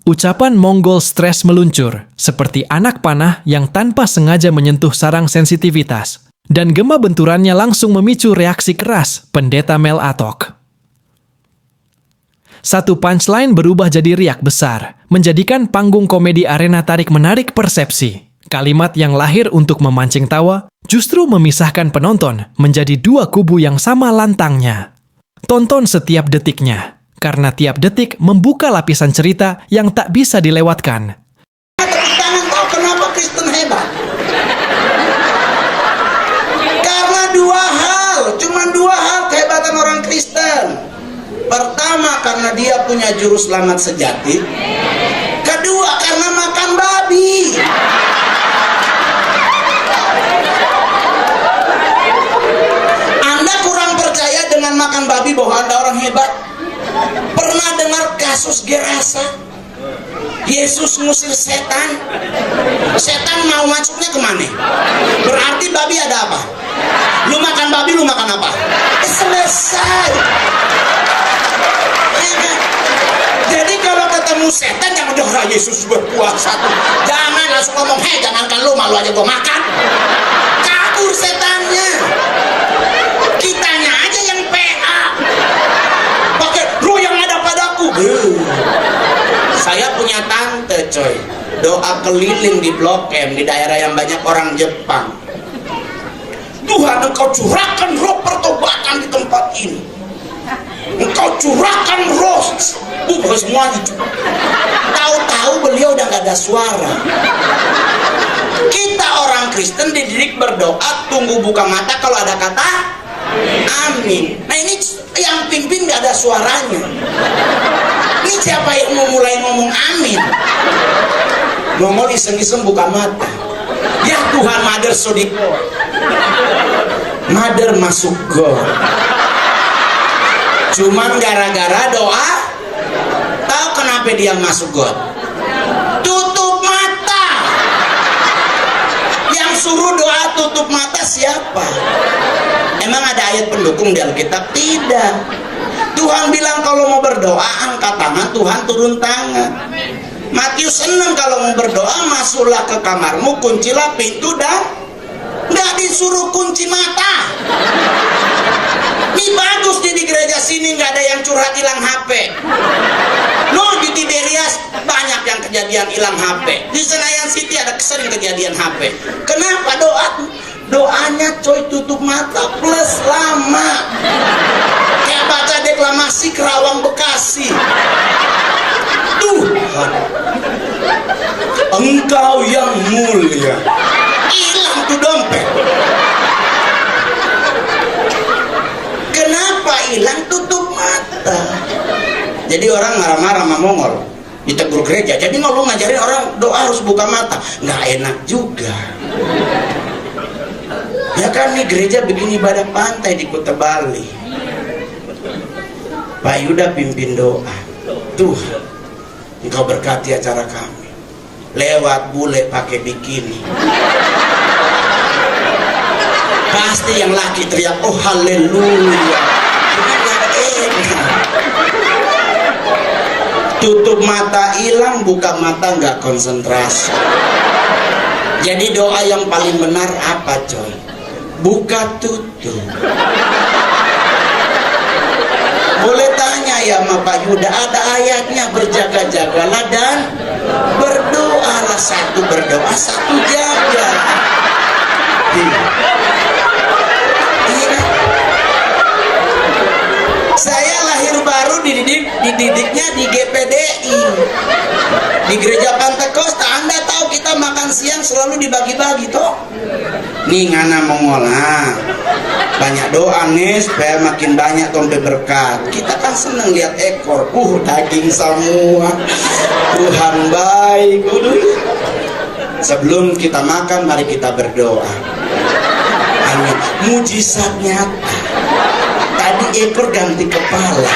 Ucapan Mongol stres meluncur, seperti anak panah yang tanpa sengaja menyentuh sarang sensitivitas. Dan gema benturannya langsung memicu reaksi keras Pendeta Mel Atok. Satu punchline berubah jadi riak besar, menjadikan panggung komedi arena tarik-menarik persepsi. Kalimat yang lahir untuk memancing tawa justru memisahkan penonton menjadi dua kubu yang sama lantangnya. Tonton setiap detiknya, karena tiap detik membuka lapisan cerita yang tak bisa dilewatkan. Tepuk tangan, tahu kenapa Kristen hebat? Karena cuma dua hal kehebatan orang Kristen. Pertama, karena dia punya juru selamat sejati. Kedua, karena makan babi. Anda kurang percaya dengan makan babi bahwa Anda orang hebat? Pernah dengar kasus Gerasa? Yesus ngusir setan. Setan mau masuknya kemana? Berarti babi ada apa? Lu makan babi, lu makan apa? Selesai. Ya kan? Jadi kalau ketemu setan yang udah Yesus berkuasa tuh, jangan langsung ngomong, hei jangankan lu, malu aja gua makan. Kabur setannya. Kitanya aja yang PA. Pakai lu yang ada padaku. Saya punya tante coy, doa keliling di Blok M, di daerah yang banyak orang Jepang. Tuhan, engkau curahkan roh pertobatan di tempat ini. Engkau curahkan roh, bukan semuanya. Tahu-tahu beliau udah gak ada suara. Kita orang Kristen dididik berdoa, tunggu buka mata kalau ada kata amin. Nah ini yang pimpin gak ada suaranya. Ini siapa yang mau mulai ngomong amin? Ngomong iseng-iseng buka mata. Ya Tuhan, mother sodiko, mother masuk God. Cuman gara-gara doa. Tahu kenapa dia masuk God? Tutup mata. Yang suruh doa tutup mata siapa? Emang ada ayat pendukung di Alkitab? Tidak. Tuhan bilang kalau mau berdoa angkat tangan, Tuhan turun tangan. Matius 6 kalau mau berdoa masuklah ke kamarmu, kuncilah pintu dan nggak disuruh kunci mata. Ini bagus di gereja sini nggak ada yang curhat hilang HP. No, di Tiberias banyak yang kejadian hilang HP. Di Senayan City ada sering kejadian HP. Kenapa doanya coy tutup mata plus lama. Kayak baca deklamasi Kerawang Bekasi. Tuhan, Engkau yang mulia. Hilang tuh dompet. Kenapa hilang? Tutup mata. Jadi orang marah-marah sama Mongol, ditegur gereja. Jadi mau lu ngajarin orang doa harus buka mata? Nggak enak juga. Ya kan nih gereja bikin ibadah pantai di Kuta Bali. Pak Yuda pimpin doa. Tuhan, Engkau berkati acara kami. Lewat bule pakai bikini. Pasti yang laki teriak, oh haleluya. Tutup mata hilang, buka mata nggak konsentrasi. Jadi doa yang paling benar apa coy? Buka tutup. Boleh tanya ya sama Pak Yuda, ada ayatnya, berjaga-jagalah dan berdoalah. Satu berdoa, satu jaga. Saya lahir baru dididiknya di GPDI, di Gereja Pantekosta. Anda tahu kita makan siang selalu dibagi-bagi toh. Nih ngana mongola, banyak doa nih supaya makin banyak tombe berkat. Kita kan seneng lihat ekor, daging semua. Tuhan baik. Sebelum kita makan, mari kita berdoa. Amin. Mujizat nyata. Tadi ekor ganti kepala.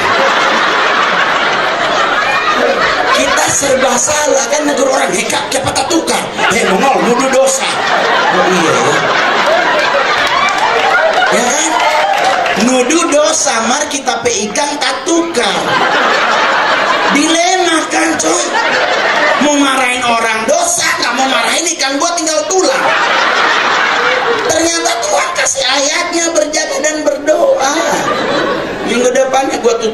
Kita serba salah kan, negur orang hekap siapa tak tukar. Mongol nuduh dosa. Oh iya ya. Ya kan? Nuduh dosa, mari kita peikan tak tukar. Dilema kan coy.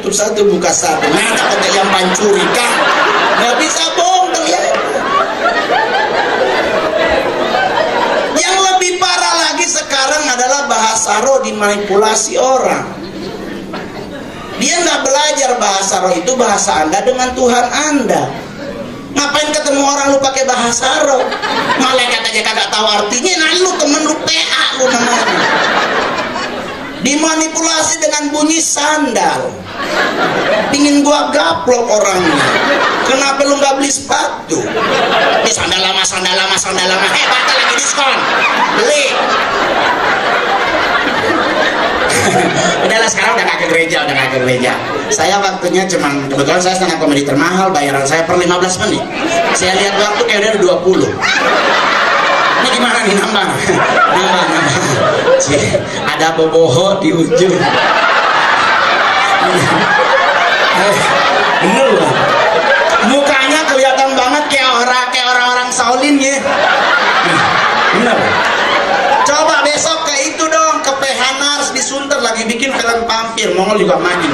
tutup satu buka satu. Nah, pakai yang pancuri kan? Nggak bisa bohong terlihat. Yang lebih parah lagi sekarang adalah bahasa roh dimanipulasi orang. Dia nggak belajar bahasa roh, itu bahasa Anda dengan Tuhan Anda. Ngapain ketemu orang lu pakai bahasa roh? Malaikat aja kagak tahu artinya. Nah lu temen lu PA lu namanya. Dimanipulasi dengan bunyi sandal. Pingin gua gaplok orangnya. Kenapa lu nggak beli sepatu? Ini sandal lama, sandal lama, sandal lama. Batal lagi diskon. Beli. Udahlah sekarang udah kagak gereja, udah kagak gereja. Saya waktunya cuman, kebetulan saya stand up comedy termahal, bayaran saya per 15 menit. Saya lihat waktu kayak udah 20. Ini gimana nih nambah? Nambah. Ada boboho di ujung. Bener loh. Mukanya kelihatan banget kayak orang-orang Shaolin ya. Bener. Coba besok ke itu dong, ke Pehanars di Sunter lagi bikin film vampir, Mongol juga main.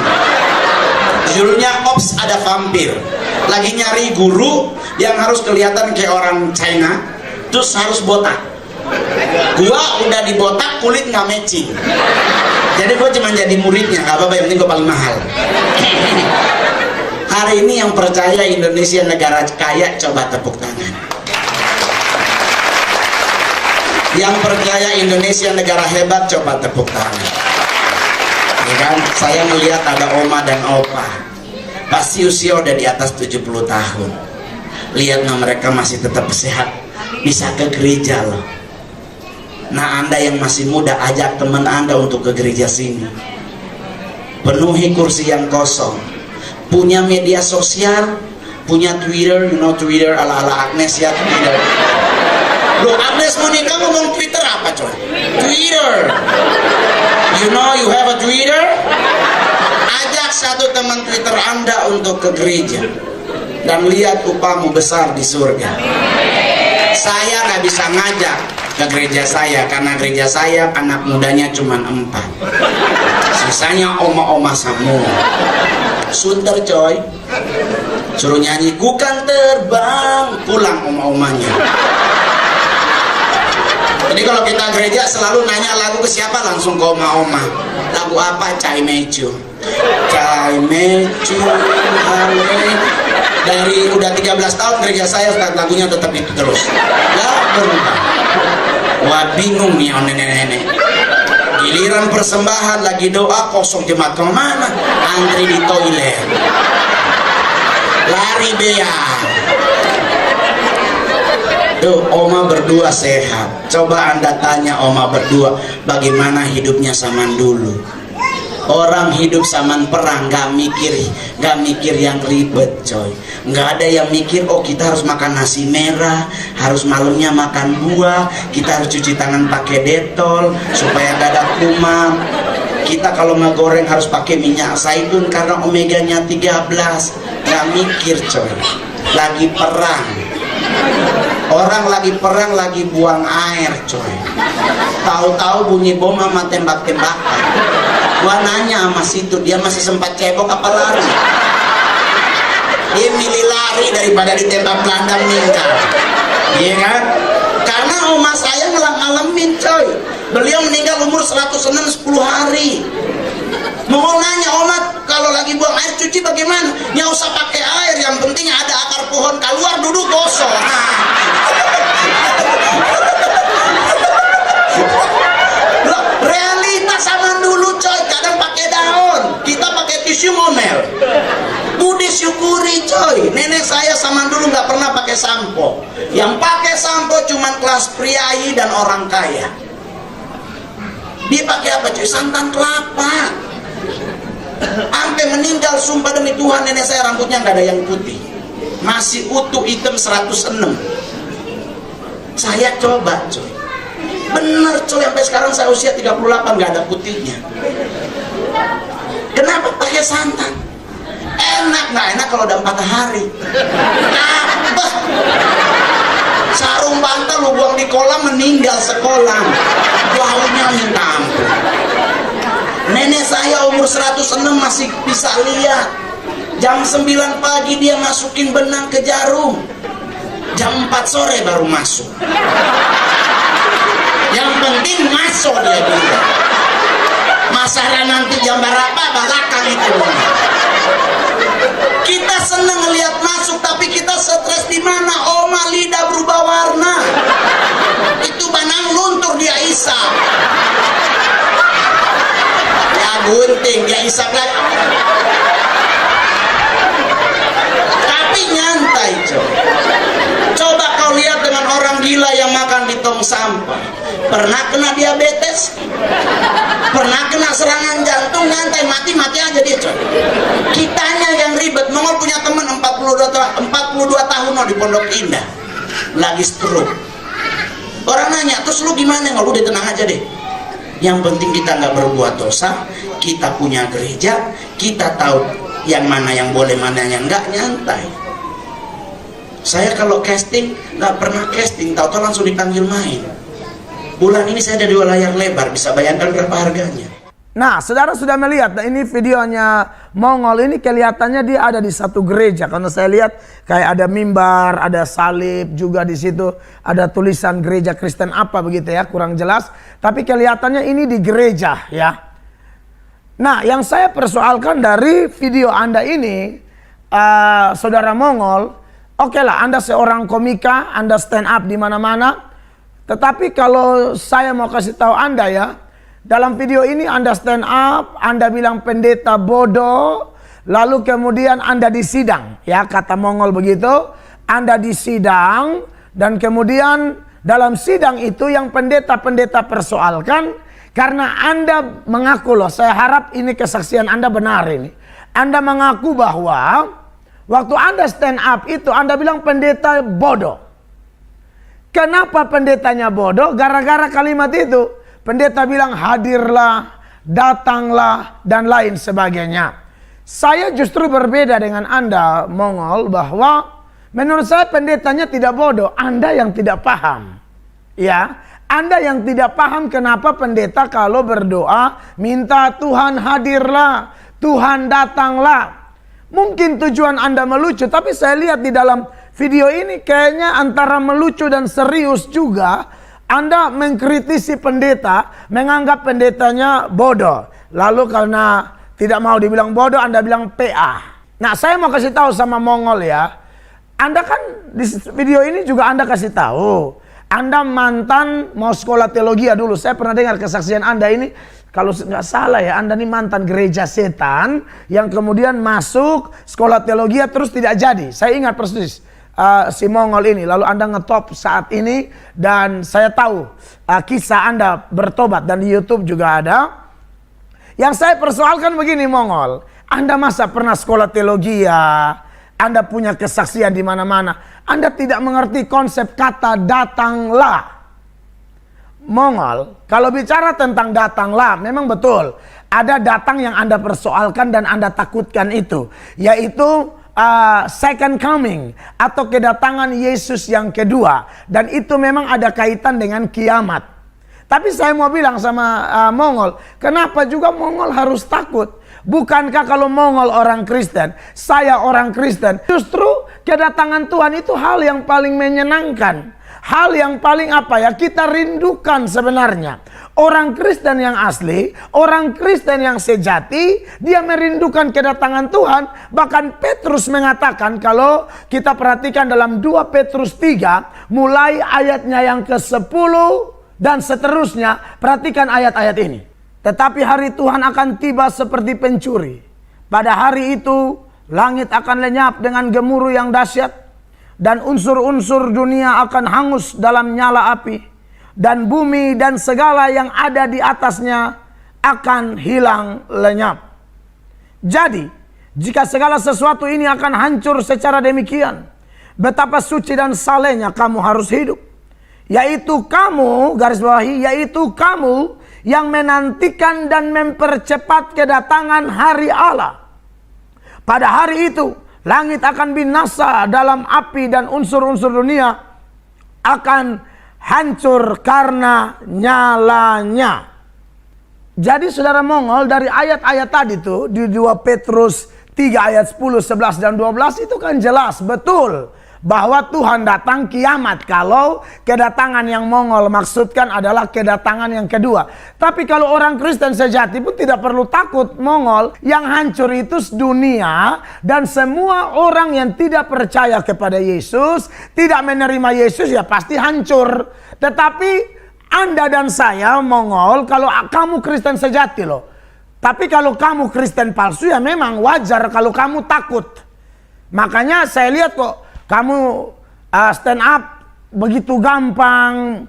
Judulnya Ops Ada Vampir. Lagi nyari guru yang harus kelihatan kayak orang China, terus harus botak. Gua udah dibotak, kulit nggak matching. Jadi gua cuma jadi muridnya, nggak apa-apa, yang penting gua paling mahal. Hari ini yang percaya Indonesia negara kaya, coba tepuk tangan. Yang percaya Indonesia negara hebat, coba tepuk tangan. Ya kan? Saya melihat ada oma dan opa, pasti usia udah di atas 70 tahun. Lihat mereka masih tetap sehat, bisa ke gereja loh. Nah Anda yang masih muda, ajak teman Anda untuk ke gereja sini. Penuhi kursi yang kosong. Punya media sosial, punya Twitter, you know Twitter ala-ala Agnes ya, Twitter. Loh, Agnes Monica ngomong Twitter apa coy? Twitter. You know you have a Twitter? Ajak satu teman Twitter Anda untuk ke gereja dan lihat upamu besar di surga. Saya nggak bisa ngajak ke gereja saya karena gereja saya anak mudanya cuma 4. Sisanya oma-oma semua. Sunter coy. Suruh nyanyi ku kan terbang, pulang oma-omanya. Jadi kalau kita gereja selalu nanya lagu ke siapa, langsung ke oma-oma. Lagu apa? Cai Mecu. Cai Mecu, hale. Dari udah 13 tahun gereja saya, lagunya tetap itu terus. Gak berubah. Wah bingung nih nenek-nenek. Giliran persembahan lagi doa kosong, jemaat kemana? Antri di toilet. Lari bea. Tuh, oma berdua sehat. Coba Anda tanya oma berdua, bagaimana hidupnya zaman dulu. Orang hidup zaman perang gak mikir yang ribet coy. Gak ada yang mikir, oh kita harus makan nasi merah, harus malamnya makan buah, kita harus cuci tangan pakai detol supaya gak ada kuman. Kita kalau ngegoreng harus pakai minyak zaitun karena omeganya 13. Gak mikir coy. Lagi perang. Orang lagi perang, lagi buang air coy. Tahu-tahu bunyi bom sama tembak-tembakan. Gua nanya sama situ, dia masih sempat cebok apa lari? Dia milih lari daripada ditembak gelandang meninggal. Iya kan? Karena oma saya ngalamin coy. Beliau meninggal umur 106 10 hari. Mau nanya oma, kalau lagi buang air cuci bagaimana? Nggak usah pakai air, yang penting ada akar pohon keluar, duduk gosok. Loh, realitas zaman dulu coy, kadang pakai daun, kita pakai tisu ngomel. Budi syukuri coy, nenek saya zaman dulu nggak pernah pakai sampo. Yang pakai sampo cuman kelas priayi dan orang kaya. Dia pakai apa coy? Santan kelapa. Sampai meninggal, sumpah demi Tuhan, nenek saya rambutnya nggak ada yang putih, masih utuh hitam 106. Saya coba coy, bener coy, sampai sekarang saya usia 38 nggak ada putihnya. Kenapa? Pakai santan. Enak nggak enak kalau udah 4 hari. Apa? Sarung bantal lu buang di kolam, meninggal sekolah. Baunya minta ampun. Nenek saya umur 106 masih bisa lihat. Jam 9 pagi dia masukin benang ke jarum. Jam 4 sore baru masuk. Yang penting masuk dia bilang. Masalah nanti jam berapa belakang itu. Kita senang ngelihat masuk, tapi kita stres di mana? Oma lidah berubah warna. Itu benang luntur dia isap. Ya gunting dia isap lagi. Tapi nyantai coba. Coba kau lihat dengan orang gila yang makan di tong sampah. Pernah kena diabetes? Pernah kena serangan jantung? Nyantai, mati-mati aja dia coba. Kitanya yang ribet. Mongol punya teman 42 tahun di Pondok Indah. Lagi stroke. Orang nanya, terus lu gimana? Nggak, udah tenang aja deh. Yang penting kita nggak berbuat dosa. Kita punya gereja. Kita tahu yang mana yang boleh, mana yang enggak, nyantai. Saya kalau casting nggak pernah casting, tahu-tahu langsung dipanggil main. Bulan ini saya ada 2 layar lebar, bisa bayangkan berapa harganya. Nah, saudara sudah melihat, nah ini videonya Mongol ini kelihatannya dia ada di satu gereja. Karena saya lihat kayak ada mimbar, ada salib juga di situ, ada tulisan gereja Kristen apa begitu ya, kurang jelas. Tapi kelihatannya ini di gereja ya. Nah, yang saya persoalkan dari video Anda ini, saudara Mongol, oke lah, Anda seorang komika, Anda stand up di mana-mana. Tetapi kalau saya mau kasih tahu Anda ya, dalam video ini Anda stand up, Anda bilang pendeta bodoh, lalu kemudian Anda disidang, ya kata Mongol begitu, Anda disidang, dan kemudian dalam sidang itu yang pendeta-pendeta persoalkan, karena Anda mengaku loh, saya harap ini kesaksian Anda benar ini. Anda mengaku bahwa waktu Anda stand up itu Anda bilang pendeta bodoh. Kenapa pendetanya bodoh? Gara-gara kalimat itu. Pendeta bilang hadirlah, datanglah, dan lain sebagainya. Saya justru berbeda dengan Anda, Mongol, bahwa menurut saya pendetanya tidak bodoh. Anda yang tidak paham. Ya, Anda yang tidak paham kenapa pendeta kalau berdoa minta Tuhan hadirlah, Tuhan datanglah. Mungkin tujuan Anda melucu, tapi saya lihat di dalam video ini kayaknya antara melucu dan serius juga. Anda mengkritisi pendeta, menganggap pendetanya bodoh. Lalu karena tidak mau dibilang bodoh, Anda bilang PA. Nah, saya mau kasih tahu sama Mongol ya. Anda kan di video ini juga Anda kasih tahu. Anda mantan mau sekolah teologi dulu. Saya pernah dengar kesaksian Anda ini. Kalau nggak salah ya, Anda ini mantan gereja setan yang kemudian masuk sekolah teologi terus tidak jadi. Saya ingat persis. Si Mongol ini, lalu Anda ngetop saat ini, dan saya tahu kisah Anda bertobat dan di YouTube juga ada. Yang saya persoalkan begini, Mongol, Anda masa pernah sekolah teologi ya? Anda punya kesaksian di mana-mana. Anda tidak mengerti konsep kata datanglah. Mongol, kalau bicara tentang datanglah, memang betul ada datang yang Anda persoalkan dan Anda takutkan itu, yaitu second coming atau kedatangan Yesus yang kedua, dan itu memang ada kaitan dengan kiamat. Tapi saya mau bilang sama Mongol, kenapa juga Mongol harus takut? Bukankah kalau Mongol orang Kristen, saya orang Kristen, justru kedatangan Tuhan itu hal yang paling menyenangkan, hal yang paling kita rindukan sebenarnya. Orang Kristen yang asli, orang Kristen yang sejati, dia merindukan kedatangan Tuhan. Bahkan Petrus mengatakan, kalau kita perhatikan dalam 2 Petrus 3, mulai ayatnya yang ke-10 dan seterusnya, perhatikan ayat-ayat ini. Tetapi hari Tuhan akan tiba seperti pencuri. Pada hari itu, langit akan lenyap dengan gemuruh yang dahsyat, dan unsur-unsur dunia akan hangus dalam nyala api. Dan bumi dan segala yang ada di atasnya akan hilang lenyap. Jadi, jika segala sesuatu ini akan hancur secara demikian, betapa suci dan salehnya kamu harus hidup. Yaitu kamu, garis bawahi, yaitu kamu yang menantikan dan mempercepat kedatangan hari Allah. Pada hari itu, langit akan binasa dalam api dan unsur-unsur dunia akan hancur karena nyalanya. Jadi saudara Mongol, dari ayat-ayat tadi tuh di 2 Petrus 3 ayat 10, 11 dan 12 itu kan jelas betul bahwa Tuhan datang kiamat. Kalau kedatangan yang Mongol maksudkan adalah kedatangan yang kedua. Tapi kalau orang Kristen sejati pun tidak perlu takut Mongol. Yang hancur itu dunia dan semua orang yang tidak percaya kepada Yesus, tidak menerima Yesus, ya pasti hancur. Tetapi Anda dan saya Mongol, kalau kamu Kristen sejati loh. Tapi kalau kamu Kristen palsu, ya memang wajar kalau kamu takut. Makanya saya lihat kok kamu stand up begitu gampang,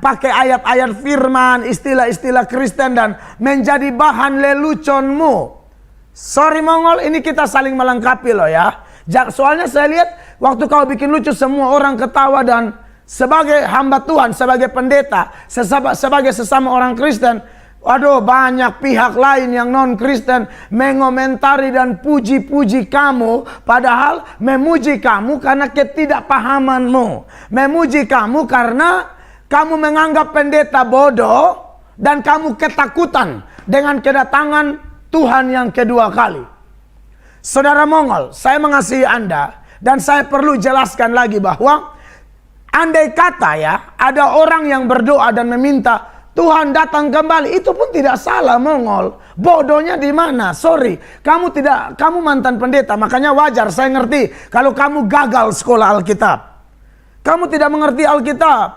pakai ayat-ayat firman, istilah-istilah Kristen dan menjadi bahan leluconmu. Sorry Mongol, ini kita saling melengkapi loh ya. Soalnya saya lihat waktu kau bikin lucu semua orang ketawa, dan sebagai hamba Tuhan, sebagai pendeta, sebagai sesama orang Kristen, waduh, banyak pihak lain yang non-Kristen mengomentari dan puji-puji kamu. Padahal memuji kamu karena ketidakpahamanmu. Memuji kamu karena kamu menganggap pendeta bodoh dan kamu ketakutan dengan kedatangan Tuhan yang kedua kali. Saudara Mongol, saya mengasihi Anda dan saya perlu jelaskan lagi bahwa andai kata ya ada orang yang berdoa dan meminta Tuhan datang kembali, itu pun tidak salah Mongol. Bodohnya di mana? Sorry, kamu mantan pendeta, makanya wajar saya ngerti kalau kamu gagal sekolah Alkitab. Kamu tidak mengerti Alkitab.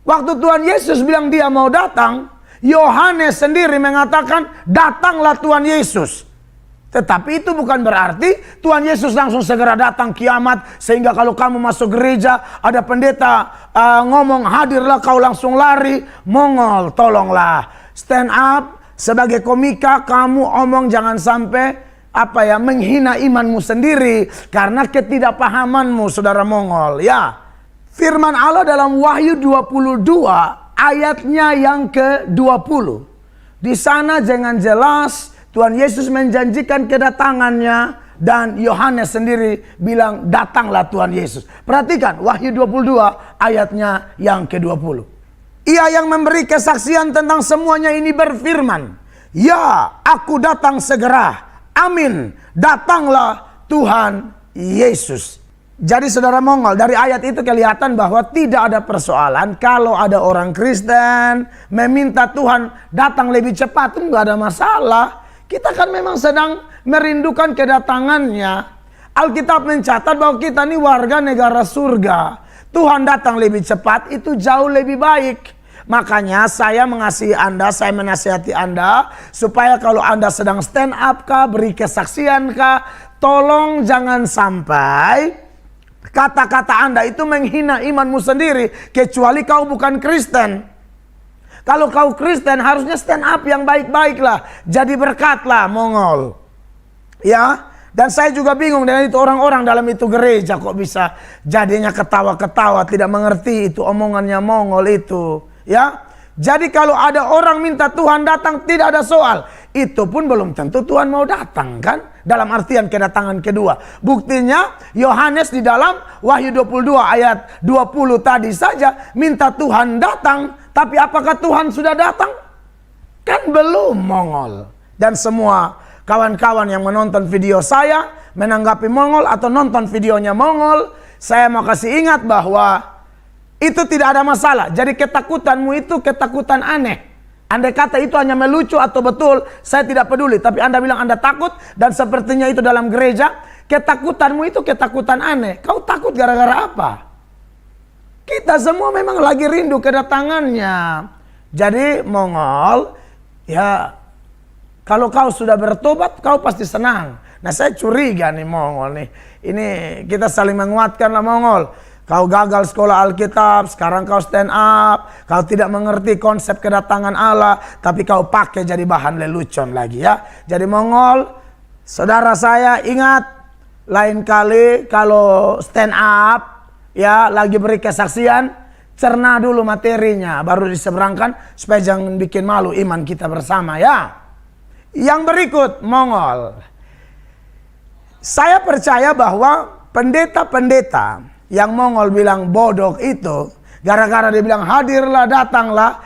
Waktu Tuhan Yesus bilang dia mau datang, Yohanes sendiri mengatakan datanglah Tuhan Yesus. Tetapi itu bukan berarti Tuhan Yesus langsung segera datang kiamat, sehingga kalau kamu masuk gereja ada pendeta ngomong hadirlah kau langsung lari. Mongol, tolonglah stand up sebagai komika, kamu omong jangan sampai menghina imanmu sendiri karena ketidakpahamanmu saudara Mongol ya. Firman Allah dalam Wahyu 22 ayatnya yang ke-20. Di sana dengan jelas Tuhan Yesus menjanjikan kedatangannya dan Yohanes sendiri bilang datanglah Tuhan Yesus. Perhatikan Wahyu 22 ayatnya yang ke-20. Ia yang memberi kesaksian tentang semuanya ini berfirman, ya, aku datang segera. Amin. Datanglah Tuhan Yesus. Jadi saudara Mongol, dari ayat itu kelihatan bahwa tidak ada persoalan kalau ada orang Kristen meminta Tuhan datang lebih cepat, itu nggak ada masalah. Kita kan memang sedang merindukan kedatangannya. Alkitab mencatat bahwa kita ini warga negara surga. Tuhan datang lebih cepat itu jauh lebih baik. Makanya saya mengasihi Anda, saya menasihati Anda supaya kalau Anda sedang stand up kah, beri kesaksian kah, tolong jangan sampai kata-kata Anda itu menghina imanmu sendiri, kecuali kau bukan Kristen. Kalau kau Kristen harusnya stand up yang baik-baik lah. Jadi berkatlah Mongol. Ya. Dan saya juga bingung dengan itu orang-orang dalam itu gereja kok bisa jadinya ketawa-ketawa, tidak mengerti itu omongannya Mongol itu. Ya. Jadi kalau ada orang minta Tuhan datang tidak ada soal. Itu pun belum tentu Tuhan mau datang kan. Dalam artian kedatangan kedua. Buktinya Yohanes di dalam Wahyu 22 ayat 20 tadi saja minta Tuhan datang. Tapi apakah Tuhan sudah datang? Kan belum Mongol. Dan semua kawan-kawan yang menonton video saya, menanggapi Mongol atau nonton videonya Mongol, saya mau kasih ingat bahwa itu tidak ada masalah. Jadi ketakutanmu itu ketakutan aneh. Andai kata itu hanya melucu atau betul, saya tidak peduli. Tapi Anda bilang Anda takut dan sepertinya itu dalam gereja, ketakutanmu itu ketakutan aneh. Kau takut gara-gara apa? Kita semua memang lagi rindu kedatangannya. Jadi Mongol, ya kalau kau sudah bertobat, kau pasti senang. Nah saya curiga nih Mongol nih. Ini kita saling menguatkan lah Mongol. Kau gagal sekolah Alkitab, sekarang kau stand up. Kau tidak mengerti konsep kedatangan Allah, tapi kau pakai jadi bahan lelucon lagi ya. Jadi Mongol, saudara saya ingat, lain kali kalau stand up, ya lagi beri kesaksian, cerna dulu materinya, baru diseberangkan supaya jangan bikin malu iman kita bersama ya. Yang berikut Mongol, saya percaya bahwa pendeta-pendeta yang Mongol bilang bodoh itu, gara-gara dia bilang hadirlah, datanglah,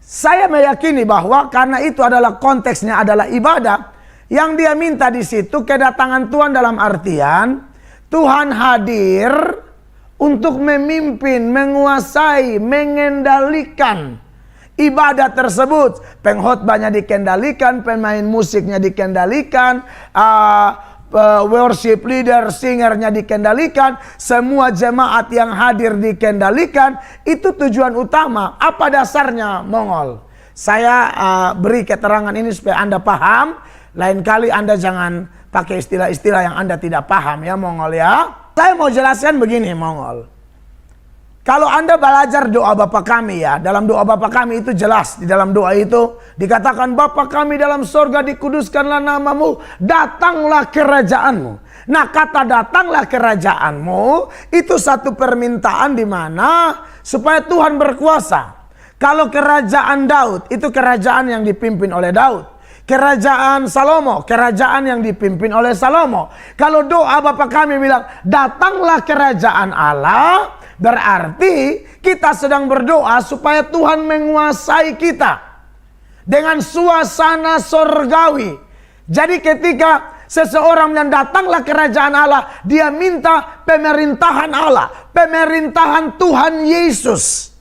Saya meyakini bahwa karena itu adalah konteksnya adalah ibadah, yang dia minta di situ kedatangan Tuhan dalam artian Tuhan hadir untuk memimpin, menguasai, mengendalikan ibadah tersebut. Pengkhotbahnya dikendalikan, pemain musiknya dikendalikan, worship leader, singernya dikendalikan, semua jemaat yang hadir dikendalikan. Itu tujuan utama. Apa dasarnya, Mongol? Saya beri keterangan ini supaya Anda paham. Lain kali Anda jangan pakai istilah-istilah yang Anda tidak paham ya, Mongol ya. Saya mau jelaskan begini, Mongol. Kalau Anda belajar doa Bapa kami ya, dalam doa Bapa kami itu jelas. Di dalam doa itu dikatakan, Bapa kami dalam sorga, dikuduskanlah namamu, datanglah kerajaanmu. Nah, kata datanglah kerajaanmu itu satu permintaan di mana supaya Tuhan berkuasa. Kalau kerajaan Daud itu kerajaan yang dipimpin oleh Daud. Kerajaan Salomo, kerajaan yang dipimpin oleh Salomo. Kalau doa Bapa kami bilang, datanglah kerajaan Allah, berarti kita sedang berdoa supaya Tuhan menguasai kita dengan suasana sorgawi. Jadi ketika seseorang yang datanglah kerajaan Allah, dia minta pemerintahan Allah, pemerintahan Tuhan Yesus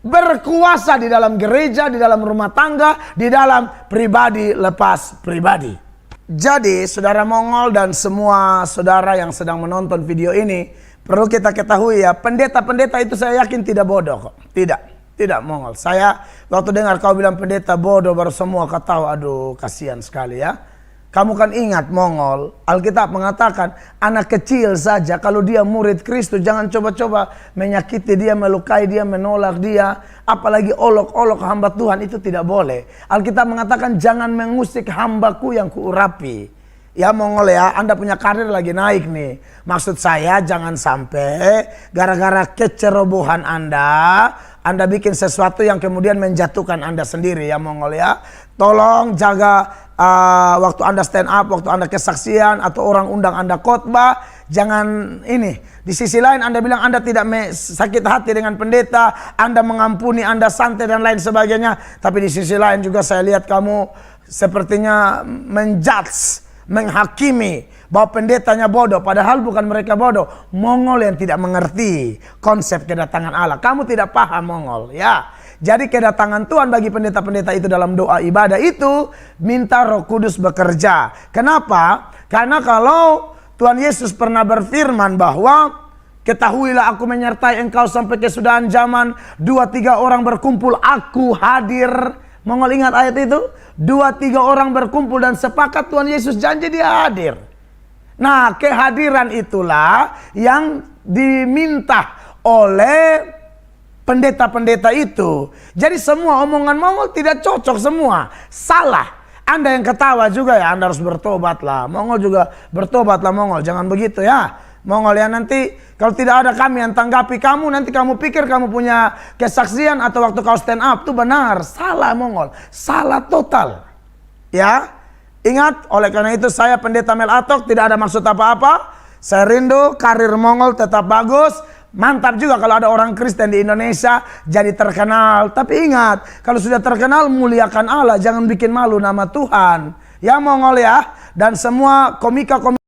berkuasa di dalam gereja, di dalam rumah tangga, di dalam pribadi lepas pribadi. Jadi saudara Mongol dan semua saudara yang sedang menonton video ini, perlu kita ketahui ya, pendeta-pendeta itu saya yakin tidak bodoh kok. Tidak Mongol. Saya waktu dengar kau bilang pendeta bodoh, baru semua ketawa, aduh kasihan sekali ya. Kamu kan ingat Mongol, Alkitab mengatakan anak kecil saja kalau dia murid Kristus jangan coba-coba menyakiti dia, melukai dia, menolak dia, apalagi olok-olok hamba Tuhan, itu tidak boleh. Alkitab mengatakan jangan mengusik hambaku yang kuurapi. Ya Mongol ya, Anda punya karir lagi naik nih. Maksud saya jangan sampai gara-gara kecerobohan Anda bikin sesuatu yang kemudian menjatuhkan Anda sendiri ya Mongol ya. Tolong jaga waktu Anda stand up, waktu Anda kesaksian atau orang undang Anda khotbah, jangan ini. Di sisi lain Anda bilang Anda tidak sakit hati dengan pendeta, Anda mengampuni, Anda santai dan lain sebagainya. Tapi di sisi lain juga saya lihat kamu sepertinya menjudge, menghakimi bahwa pendetanya bodoh, padahal bukan mereka bodoh. Mongol yang tidak mengerti konsep kedatangan Allah. Kamu tidak paham Mongol ya. Jadi kedatangan Tuhan bagi pendeta-pendeta itu dalam doa ibadah itu minta Roh Kudus bekerja. Kenapa? Karena kalau Tuhan Yesus pernah berfirman bahwa ketahuilah aku menyertai engkau sampai kesudahan zaman, 2-3 orang berkumpul aku hadir. Mongol ingat ayat itu? 2-3 orang berkumpul dan sepakat, Tuhan Yesus janji dia hadir. Nah, kehadiran itulah yang diminta oleh pendeta-pendeta itu. Jadi semua omongan Mongol tidak cocok semua. Salah. Anda yang ketawa juga ya, Anda harus bertobat lah. Mongol juga bertobat lah Mongol. Jangan begitu ya. Mongol ya, nanti kalau tidak ada kami yang tanggapi kamu, nanti kamu pikir kamu punya kesaksian atau waktu kau stand up itu benar. Salah Mongol. Salah total. Ya. Ingat, oleh karena itu saya pendeta Mel Atok tidak ada maksud apa-apa. Saya rindu karir Mongol tetap bagus. Mantap juga kalau ada orang Kristen di Indonesia jadi terkenal. Tapi ingat, kalau sudah terkenal muliakan Allah, jangan bikin malu nama Tuhan. Ya Mongol ya, dan semua komika-komika